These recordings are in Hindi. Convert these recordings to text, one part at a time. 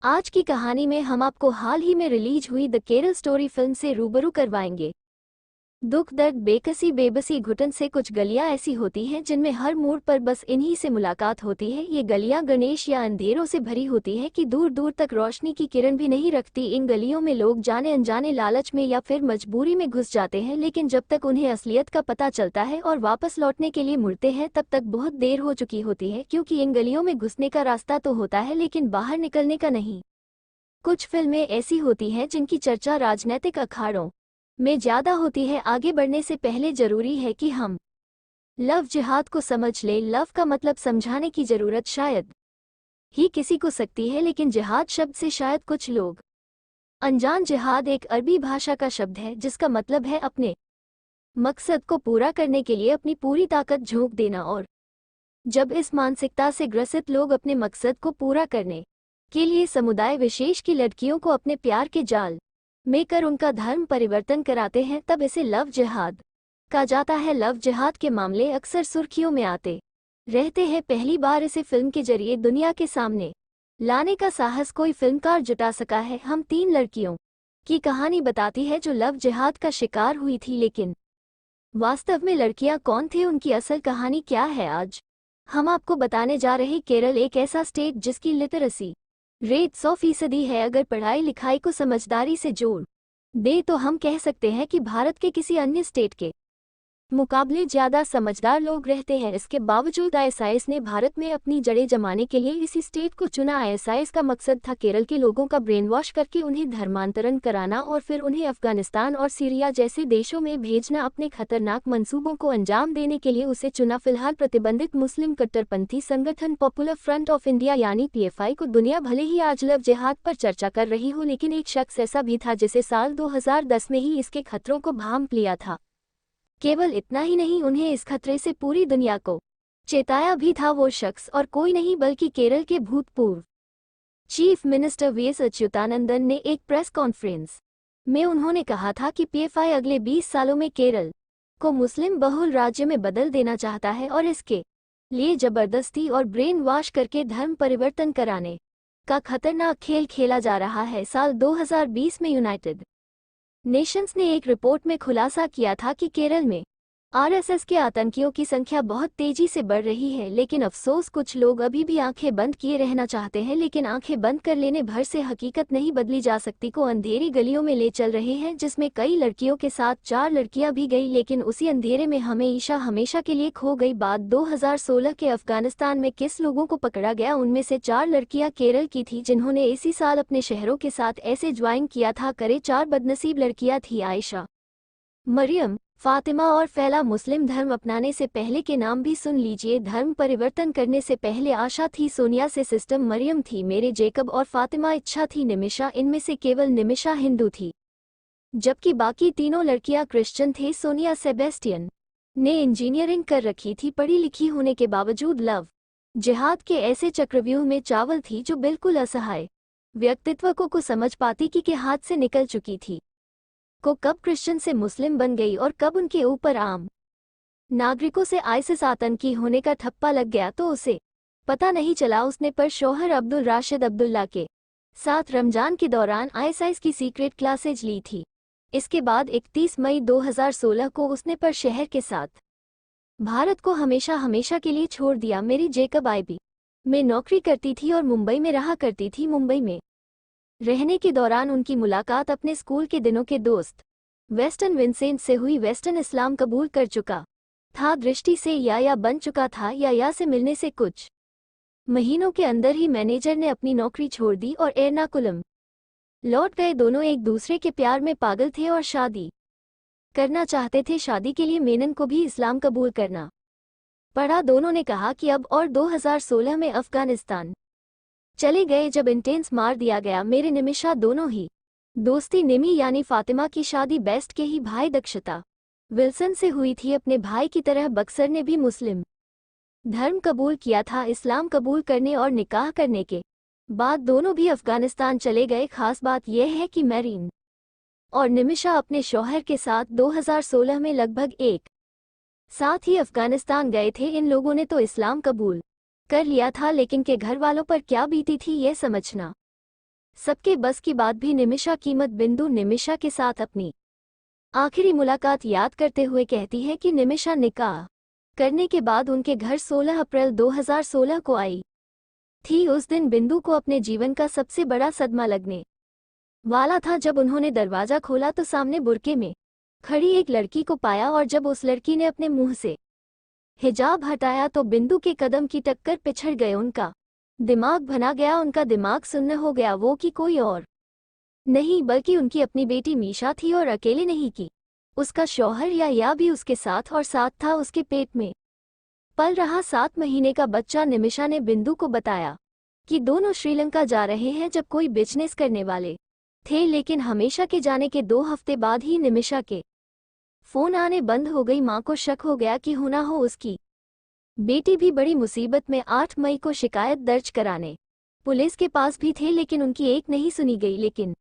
आज की कहानी में हम आपको हाल ही में रिलीज हुई द केरल स्टोरी फिल्म से रूबरू करवाएंगे। दुख दर्द बेकसी बेबसी घुटन से कुछ गलियां ऐसी होती हैं जिनमें हर मोड़ पर बस इन्हीं से मुलाकात होती है। ये गलियां गणेश या अंधेरों से भरी होती हैं कि दूर दूर तक रोशनी की किरण भी नहीं रखती। इन गलियों में लोग जाने अनजाने लालच में या फिर मजबूरी में घुस जाते हैं, लेकिन जब तक उन्हें असलियत का पता चलता है और वापस लौटने के लिए मुड़ते हैं तब तक बहुत देर हो चुकी होती है, क्योंकि इन गलियों में घुसने का रास्ता तो होता है लेकिन बाहर निकलने का नहीं। कुछ फिल्में ऐसी होती हैं जिनकी चर्चा राजनीतिक अखाड़ों में ज्यादा होती है। आगे बढ़ने से पहले जरूरी है कि हम लव जिहाद को समझ लें। लव का मतलब समझाने की जरूरत शायद ही किसी को सकती है, लेकिन जिहाद शब्द से शायद कुछ लोग अनजान। जिहाद एक अरबी भाषा का शब्द है जिसका मतलब है अपने मकसद को पूरा करने के लिए अपनी पूरी ताकत झोंक देना। और जब इस मानसिकता से ग्रसित लोग अपने मकसद को पूरा करने के लिए समुदाय विशेष की लड़कियों को अपने प्यार के जाल में कर उनका धर्म परिवर्तन कराते हैं, तब इसे लव जिहाद कहा जाता है। लव जिहाद के मामले अक्सर सुर्खियों में आते रहते हैं। पहली बार इसे फिल्म के जरिए दुनिया के सामने लाने का साहस कोई फिल्मकार जुटा सका है। हम 3 लड़कियों की कहानी बताती है जो लव जिहाद का शिकार हुई थी, लेकिन वास्तव में लड़कियां कौन थे, उनकी असल कहानी क्या है। आज हम आपको बताने जा रहे केरल एक ऐसा स्टेट जिसकी लिटरेसी रेट 100% है। अगर पढ़ाई लिखाई को समझदारी से जोड़ दे तो हम कह सकते हैं कि भारत के किसी अन्य स्टेट के मुकाबले ज्यादा समझदार लोग रहते हैं। इसके बावजूद आईएसआईएस ने भारत में अपनी जड़ें जमाने के लिए इसी स्टेट को चुना। आईएसआईएस का मकसद था केरल के लोगों का ब्रेन वॉश करके उन्हें धर्मांतरण कराना और फिर उन्हें अफगानिस्तान और सीरिया जैसे देशों में भेजना। अपने खतरनाक मंसूबों को अंजाम देने के लिए उसे चुना। फिलहाल प्रतिबंधित मुस्लिम कट्टरपंथी संगठन पॉपुलर फ्रंट ऑफ इंडिया यानी पीएफआई को दुनिया भले ही आज लव जिहाद पर चर्चा कर रही हो, लेकिन एक शख्स ऐसा भी था जिसे साल 2010 में ही इसके खतरों को भांप लिया था। केवल इतना ही नहीं, उन्हें इस खतरे से पूरी दुनिया को चेताया भी था। वो शख्स और कोई नहीं बल्कि केरल के भूतपूर्व चीफ मिनिस्टर वीएस अच्युतानंदन ने एक प्रेस कॉन्फ्रेंस में उन्होंने कहा था कि पीएफआई अगले 20 सालों में केरल को मुस्लिम बहुल राज्य में बदल देना चाहता है और इसके लिए जबरदस्ती और ब्रेन वॉश करके धर्म परिवर्तन कराने का खतरनाक खेल खेला जा रहा है। साल 2020 में यूनाइटेड नेशंस ने एक रिपोर्ट में खुलासा किया था कि केरल में आरएसएस के आतंकियों की संख्या बहुत तेजी से बढ़ रही है, लेकिन अफसोस कुछ लोग अभी भी आंखें बंद किए रहना चाहते हैं। लेकिन आंखें बंद कर लेने भर से हकीकत नहीं बदली जा सकती। को अंधेरी गलियों में ले चल रहे हैं जिसमें कई लड़कियों के साथ 4 लड़कियां भी गई, लेकिन उसी अंधेरे में हमेशा के लिए खो गई। बात 2016 के अफगानिस्तान में किस लोगों को पकड़ा गया, उनमें से 4 लड़कियां केरल की थी जिन्होंने इसी साल अपने शहरों के साथ ऐसे ज्वाइन किया था। करे 4 बदनसीब लड़कियां थी आयशा, मरियम, फातिमा और फैला। मुस्लिम धर्म अपनाने से पहले के नाम भी सुन लीजिए। धर्म परिवर्तन करने से पहले आशा थी, सोनिया से सिस्टम, मरियम थी मेरे जेकब और फातिमा इच्छा थी निमिषा। इनमें से केवल निमिषा हिंदू थी जबकि बाकी तीनों लड़कियां क्रिश्चियन थे। सोनिया सेबेस्टियन ने इंजीनियरिंग कर रखी थी। पढ़ी लिखी होने के बावजूद लव जिहाद के ऐसे चक्रव्यूह में चावल थी जो बिल्कुल असहाय व्यक्तित्व को समझ पाती कि हाथ से निकल चुकी थी। को कब क्रिश्चियन से मुस्लिम बन गई और कब उनके ऊपर आम नागरिकों से आईसिस आतंकी होने का ठप्पा लग गया तो उसे पता नहीं चला। उसने पर शौहर अब्दुल राशिद अब्दुल्ला के साथ रमजान के दौरान आईएसआईएस की सीक्रेट क्लासेज ली थी। इसके बाद 31 मई 2016 को उसने पर शहर के साथ भारत को हमेशा के लिए छोड़ दिया। मेरी जेकब आईबी में नौकरी करती थी और मुंबई में रहा करती थी। मुंबई में रहने के दौरान उनकी मुलाकात अपने स्कूल के दिनों के दोस्त वेस्टर्न विंसेंट से हुई। वेस्टर्न इस्लाम कबूल कर चुका था दृष्टि से या बन चुका था या से मिलने से कुछ महीनों के अंदर ही मैनेजर ने अपनी नौकरी छोड़ दी और एर्नाकुलम लौट गए। दोनों एक दूसरे के प्यार में पागल थे और शादी करना चाहते थे। शादी के लिए मेनन को भी इस्लाम कबूल करना पड़ा। दोनों ने कहा कि अब, और 2016 में अफगानिस्तान चले गए जब इंटेंस मार दिया गया। मेरे निमिषा दोनों ही दोस्ती निमी यानी फातिमा की शादी बेस्ट के ही भाई दक्षता विल्सन से हुई थी। अपने भाई की तरह बक्सर ने भी मुस्लिम धर्म कबूल किया था। इस्लाम कबूल करने और निकाह करने के बाद दोनों भी अफगानिस्तान चले गए। खास बात यह है कि मैरीन और निमिषा अपने शौहर के साथ 2016 में लगभग एक साथ ही अफगानिस्तान गए थे। इन लोगों ने तो इस्लाम कबूल कर लिया था, लेकिन के घर वालों पर क्या बीती थी ये समझना सबके बस की बात भी निमिषा कीमत बिंदु निमिषा के साथ अपनी आखिरी मुलाकात याद करते हुए कहती है कि निमिषा निकाह करने के बाद उनके घर 16 अप्रैल 2016 को आई थी। उस दिन बिंदु को अपने जीवन का सबसे बड़ा सदमा लगने वाला था। जब उन्होंने दरवाजा खोला तो सामने बुर्के में खड़ी एक लड़की को पाया और जब उस लड़की ने अपने मुंह से हिजाब हटाया तो बिंदु के कदम की टक्कर पिछड़ गए। उनका दिमाग भना गया, उनका दिमाग सुन्न हो गया। वो कि कोई और नहीं बल्कि उनकी अपनी बेटी मीशा थी, और अकेले नहीं की उसका शौहर या भी उसके साथ, और साथ था उसके पेट में पल रहा 7 महीने का बच्चा। निमिषा ने बिंदु को बताया कि दोनों श्रीलंका जा रहे हैं जब कोई बिजनेस करने वाले थे, लेकिन हमेशा के जाने के 2 हफ्ते बाद ही निमिषा के फोन आने बंद हो गई। मां को शक हो गया कि होना हो उसकी बेटी भी बड़ी मुसीबत में। 8 मई को शिकायत दर्ज कराने पुलिस के पास भी थे, लेकिन उनकी एक नहीं सुनी गई। लेकिन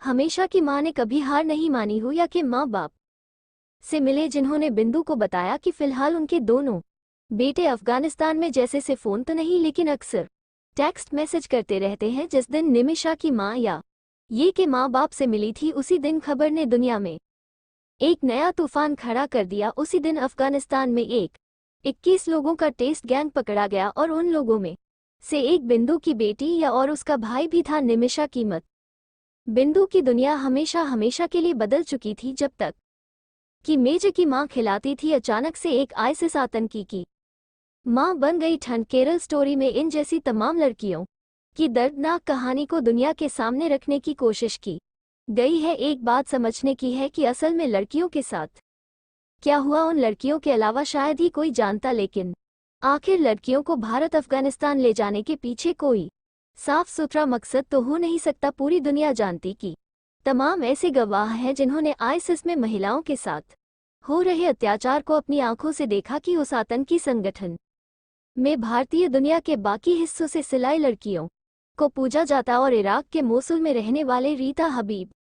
हमेशा की मां ने कभी हार नहीं मानी हो, या कि मां बाप से मिले जिन्होंने बिंदु को बताया कि फिलहाल उनके दोनों बेटे अफगानिस्तान में। जैसे से फोन तो नहीं, लेकिन अक्सर टेक्स्ट मैसेज करते रहते हैं। जिस दिन निमिषा की मां या ये के मां बाप से मिली थी, उसी दिन खबर ने दुनिया में एक नया तूफान खड़ा कर दिया। उसी दिन अफगानिस्तान में 21 लोगों का टेस्ट गैंग पकड़ा गया, और उन लोगों में से एक बिंदु की बेटी या और उसका भाई भी था, निमिषा कीमत। बिंदु की दुनिया हमेशा के लिए बदल चुकी थी। जब तक कि मेजर की मां खिलाती थी, अचानक से एक आईसिस आतंकी की मां बन गई ठंड। केरल स्टोरी में इन जैसी तमाम लड़कियों की दर्दनाक कहानी को दुनिया के सामने रखने की कोशिश की गई है। एक बात समझने की है कि असल में लड़कियों के साथ क्या हुआ, उन लड़कियों के अलावा शायद ही कोई जानता। लेकिन आखिर लड़कियों को भारत अफगानिस्तान ले जाने के पीछे कोई साफ सुथरा मकसद तो हो नहीं सकता। पूरी दुनिया जानती कि तमाम ऐसे गवाह हैं जिन्होंने आईसिस में महिलाओं के साथ हो रहे अत्याचार को अपनी आंखों से देखा कि उस आतंकी संगठन में भारतीय दुनिया के बाकी हिस्सों से सिलाई लड़कियों को पूजा जाता। और इराक के मोसुल में रहने वाले रीता हबीब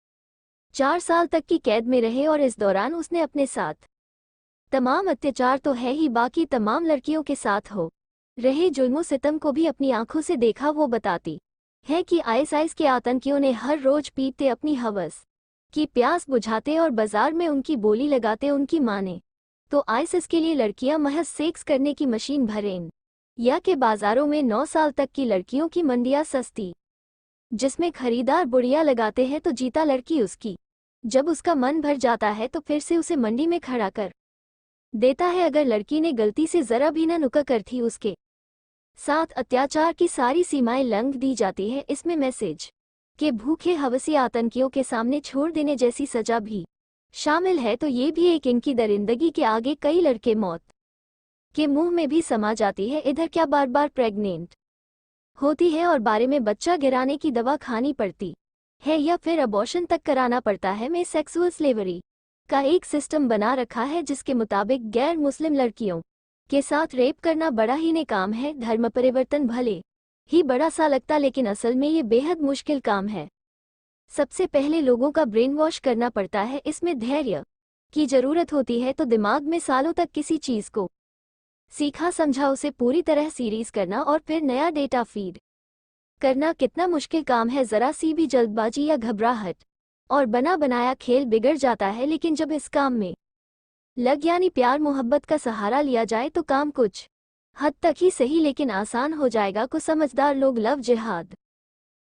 4 साल तक की कैद में रहे, और इस दौरान उसने अपने साथ तमाम अत्याचार तो है ही, बाकी तमाम लड़कियों के साथ हो रहे जुल्मो सितम को भी अपनी आंखों से देखा। वो बताती है कि आईएसआईएस के आतंकियों ने हर रोज पीटते, अपनी हवस की प्यास बुझाते और बाजार में उनकी बोली लगाते। उनकी माने तो आईएसआईएस के लिए लड़कियां महज सेक्स करने की मशीन भरें या के बाजारों में 9 साल तक की लड़कियों की मंडियां सस्ती, जिसमें खरीदार बुढ़िया लगाते हैं तो जीता लड़की उसकी। जब उसका मन भर जाता है तो फिर से उसे मंडी में खड़ा कर देता है। अगर लड़की ने गलती से जरा भी न नुका कर थी, उसके साथ अत्याचार की सारी सीमाएं लंघ दी जाती है। इसमें मैसेज के भूखे हवसी आतंकियों के सामने छोड़ देने जैसी सजा भी शामिल है। तो ये भी एक इनकी दरिंदगी के आगे कई लड़के मौत के मुंह में भी समा जाती है। इधर क्या बार बार प्रेग्नेंट होती है और बारे में बच्चा गिराने की दवा खानी पड़ती है, या फिर अबॉर्शन तक कराना पड़ता है। में सेक्सुअल स्लेवरी का एक सिस्टम बना रखा है, जिसके मुताबिक गैर मुस्लिम लड़कियों के साथ रेप करना बड़ा ही ने काम है। धर्म परिवर्तन भले ही बड़ा सा लगता, लेकिन असल में ये बेहद मुश्किल काम है। सबसे पहले लोगों का ब्रेन वॉश करना पड़ता है। इसमें धैर्य की जरूरत होती है। तो दिमाग में सालों तक किसी चीज को सीखा समझा उसे पूरी तरह सीरीज करना और फिर नया डेटा फीड करना कितना मुश्किल काम है। जरा सी भी जल्दबाजी या घबराहट और बना बनाया खेल बिगड़ जाता है। लेकिन जब इस काम में लग यानी प्यार मोहब्बत का सहारा लिया जाए तो काम कुछ हद तक ही सही लेकिन आसान हो जाएगा। कुछ समझदार लोग लव जिहाद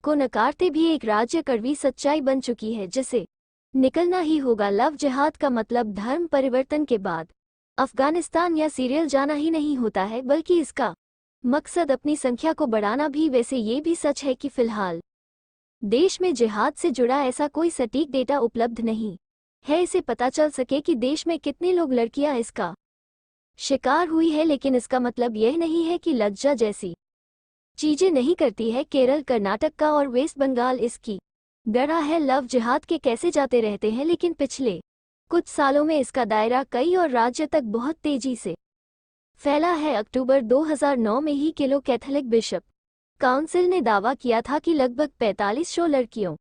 को नकारते भी एक राज्य कड़वी सच्चाई बन चुकी है, जिसे निकलना ही होगा। लव जिहाद का मतलब धर्म परिवर्तन के बाद अफगानिस्तान या सीरियल जाना ही नहीं होता है, बल्कि इसका मकसद अपनी संख्या को बढ़ाना भी। वैसे ये भी सच है कि फिलहाल देश में जिहाद से जुड़ा ऐसा कोई सटीक डेटा उपलब्ध नहीं है, इसे पता चल सके कि देश में कितने लोग लड़कियां इसका शिकार हुई है। लेकिन इसका मतलब यह नहीं है कि लज्जा जैसी चीजें नहीं करती है। केरल, कर्नाटक का और वेस्ट बंगाल इसकी गढ़ा है। लव जिहाद के कैसे जाते रहते हैं, लेकिन पिछले कुछ सालों में इसका दायरा कई और राज्य तक बहुत तेजी से फैला है। अक्टूबर 2009 में ही केलो कैथोलिक बिशप काउंसिल ने दावा किया था कि लगभग 4500 लड़कियों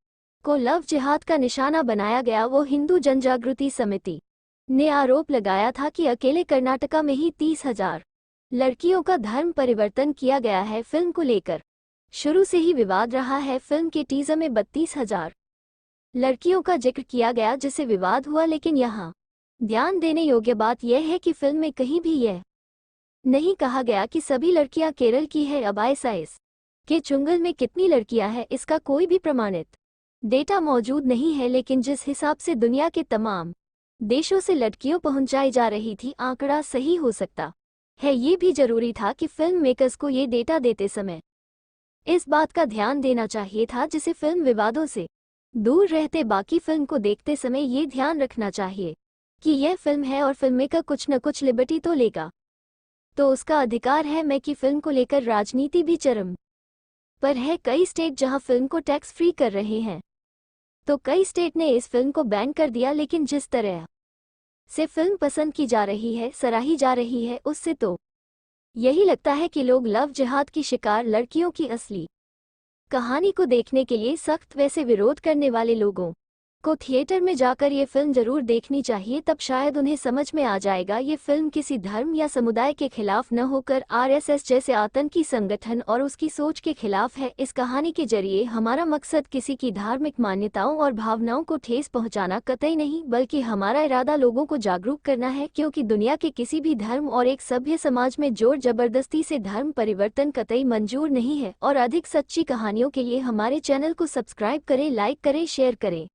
को लव जिहाद का निशाना बनाया गया। वो हिंदू जनजागृति समिति ने आरोप लगाया था कि अकेले कर्नाटका में ही 30,000 लड़कियों का धर्म परिवर्तन किया गया है। फिल्म को लेकर शुरू से ही विवाद रहा है। फिल्म के टीजर में 32,000 लड़कियों का जिक्र किया गया जिससे विवाद हुआ, लेकिन यहाँ ध्यान देने योग्य बात यह है कि फिल्म में कहीं भी यह नहीं कहा गया कि सभी लड़कियां केरल की है। अब आईएसआईएस के चुंगल में कितनी लड़कियां हैं इसका कोई भी प्रमाणित डेटा मौजूद नहीं है, लेकिन जिस हिसाब से दुनिया के तमाम देशों से लड़कियों पहुंचाई जा रही थी, आंकड़ा सही हो सकता है। ये भी जरूरी था कि फिल्म मेकर्स को ये डेटा देते समय इस बात का ध्यान देना चाहिए था, जिसे फिल्म विवादों से दूर रहते बाकी फिल्म को देखते समय ये ध्यान रखना चाहिए कि यह फिल्म है और फिल्म मेकर कुछ न कुछ लिबर्टी तो लेगा, तो उसका अधिकार है। मैं कि फिल्म को लेकर राजनीति भी चरम पर है। कई स्टेट जहां फिल्म को टैक्स फ्री कर रहे हैं, तो कई स्टेट ने इस फिल्म को बैन कर दिया, लेकिन जिस तरह से फिल्म पसंद की जा रही है, सराही जा रही है, उससे तो यही लगता है कि लोग लव जिहाद की शिकार लड़कियों की असली कहानी को देखने के लिए सख्त वैसे विरोध करने वाले लोगों को थिएटर में जाकर ये फिल्म जरूर देखनी चाहिए। तब शायद उन्हें समझ में आ जाएगा ये फिल्म किसी धर्म या समुदाय के खिलाफ न होकर आरएसएस जैसे आतंकी संगठन और उसकी सोच के खिलाफ है। इस कहानी के जरिए हमारा मकसद किसी की धार्मिक मान्यताओं और भावनाओं को ठेस पहुंचाना कतई नहीं, बल्कि हमारा इरादा लोगों को जागरूक करना है, क्योंकि दुनिया के किसी भी धर्म और एक सभ्य समाज में जोर जबरदस्ती से धर्म परिवर्तन कतई मंजूर नहीं है। और अधिक सच्ची कहानियों के लिए हमारे चैनल को सब्सक्राइब करें, लाइक करें, शेयर करें।